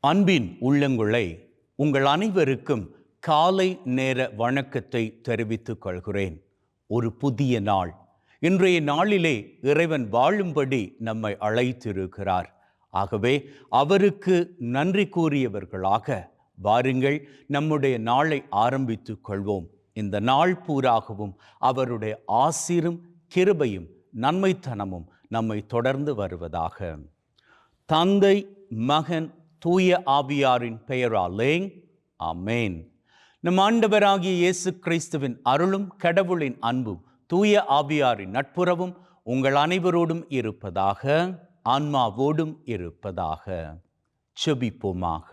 அன்பின் உள்ளங்களை உங்கள் அனைவருக்கும் காலை நேர வணக்கத்தை தெரிவித்துக் கொள்கிறேன். ஒரு புதிய நாள், இன்றைய நாளிலே இறைவன் வாழும்படி நம்மை அழைத்திருக்கிறார். ஆகவே அவருக்கு நன்றி கூறியவர்களாக வாருங்கள், நம்முடைய நாளை ஆரம்பித்துக் கொள்வோம். இந்த நாள் பூராகவும் அவருடைய ஆசீரும் கிருபையும் நன்மைத்தனமும் நம்மை தொடர்ந்து வருவதாக. தந்தை, மகன், தூய ஆவியாரின் பெயராலே ஆமென். நம் ஆண்டவராகிய இயேசு கிறிஸ்துவின் அருளும் கடவுளின் அன்பும் தூய ஆவியாரின் நட்புறவும் உங்கள் அனைவரோடும் இருப்பதாக, ஆன்மாவோடும் இருப்பதாக. செபிப்போமாக.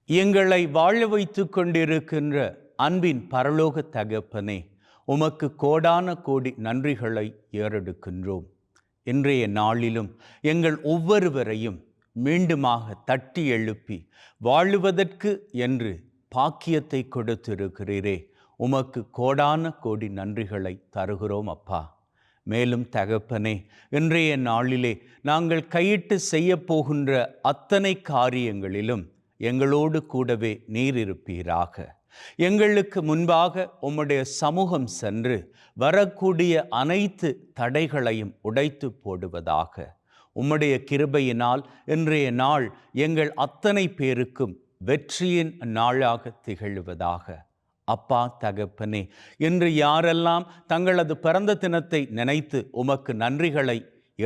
எங்களை வாழ வைத்துக் கொண்டிருக்கின்ற அன்பின் பரலோக தகப்பனே, உமக்கு கோடான கோடி நன்றிகளை ஏறெடுக்கின்றோம். இன்றைய நாளிலும் எங்கள் ஒவ்வொருவரையும் மீண்டுமாக தட்டி எழுப்பி வாழுவதற்கு என்று பாக்கியத்தை கொடுத்திருக்கிறீரே, உமக்கு கோடான கோடி நன்றிகளை தருகிறோம் அப்பா. மேலும் தகப்பனே, இன்றைய நாளிலே நாங்கள் கையிட்டு செய்ய போகின்ற அத்தனை காரியங்களிலும் எங்களோடு கூடவே நீர் இருப்பீராக. எங்களுக்கு முன்பாக உம்முடைய சமூகம் சென்று வரக்கூடிய அனைத்து தடைகளையும் உடைத்து போடுவதாக. உம்முடைய கிருபையினால் இன்றைய நாள் எங்கள் அத்தனை பேருக்கும் வெற்றியின் நாளாக திகழ்வதாக. அப்பா தகப்பனே, இன்று யாரெல்லாம் தங்களது பிறந்த தினத்தை நினைத்து உமக்கு நன்றிகளை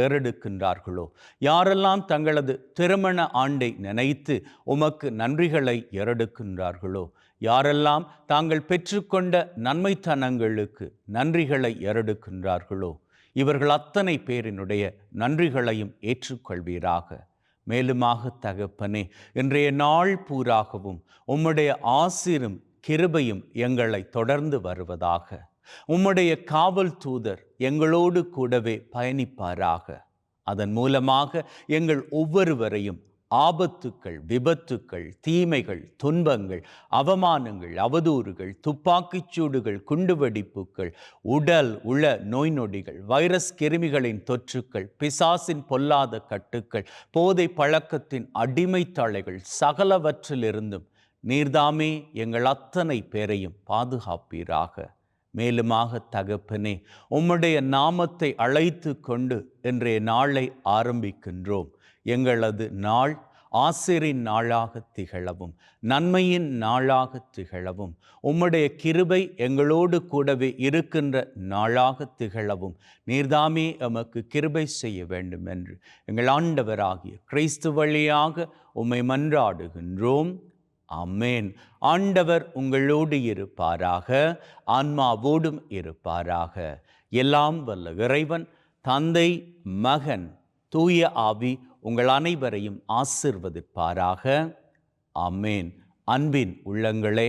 ஏறெடுக்கின்றார்களோ, யாரெல்லாம் தங்களது திருமண ஆண்டை நினைத்து உமக்கு நன்றிகளை ஏறெடுக்கின்றார்களோ, யாரெல்லாம் தாங்கள் பெற்றுக்கொண்ட நன்மைத்தனங்களுக்கு நன்றிகளை ஏறெடுக்கின்றார்களோ, இவர்கள் அத்தனை பேரினுடைய நன்றிகளையும் ஏற்றுக்கொள்வீராக. மேலுமாக தகப்பனே, இன்றைய நாள் பூராகவும் உம்முடைய ஆசீரும் கிருபையும் எங்களை தொடர்ந்து வருவதாக. உம்முடைய காவல் தூதர் எங்களோடு கூடவே பயணிப்பாராக. அதன் மூலமாக எங்கள் ஒவ்வொருவரையும் ஆபத்துக்கள், விபத்துக்கள், தீமைகள், துன்பங்கள், அவமானங்கள், அவதூறுகள், துப்பாக்கிச்சூடுகள், குண்டுவெடிப்புகள், உடல் உள நோய் நொடிகள், வைரஸ் கிருமிகளின் தொற்றுக்கள், பிசாசின் பொல்லாத கட்டுக்கள், போதை பழக்கத்தின் அடிமை தளைகள் சகலவற்றிலிருந்தும் நீர்தாமே எங்கள் அத்தனை பேரையும் பாதுகாப்பீராக. மேலுமாக தகப்பனே, உம்முடைய நாமத்தை அழைத்து கொண்டு இன்றைய நாளை ஆரம்பிக்கின்றோம். எங்களது நாள் ஆசிரின் நாளாக திகழவும், நன்மையின் நாளாக திகழவும், உம்முடைய கிருபை எங்களோடு கூடவே இருக்கின்ற நாளாக திகழவும் நீர்தாமே எமக்கு கிருபை செய்ய வேண்டும் என்று எங்கள் ஆண்டவராகிய கிறிஸ்து வழியாக உம்மை மன்றாடுகின்றோம். ஆமென். ஆண்டவர் உங்களோடு இருப்பாராக, ஆன்மாவோடும் இருப்பாராக. எல்லாம் வல்ல இறைவன் தந்தை, மகன், தூய ஆவி உங்கள் அனைவரையும் ஆசீர்வதிப்பாராக. ஆமென். அன்பின் உள்ளங்களே,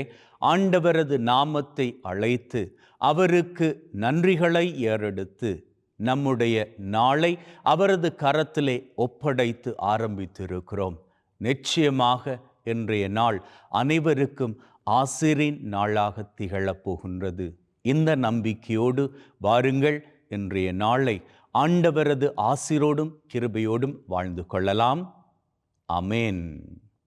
ஆண்டவரது நாமத்தை அழைத்து அவருக்கு நன்றிகளை ஏறெடுத்து நம்முடைய நாளை அவரது கரத்திலே ஒப்படைத்து ஆரம்பித்திருக்கிறோம். நிச்சயமாக இன்றைய நாள் அனைவருக்கும் ஆசிரின் நாளாக திகழப் போகின்றது. இந்த நம்பிக்கையோடு வாருங்கள், இன்றைய நாளை ஆண்டவரது ஆசிரோடும் கிருபையோடும் வாழ்ந்து கொள்ளலாம். ஆமென்.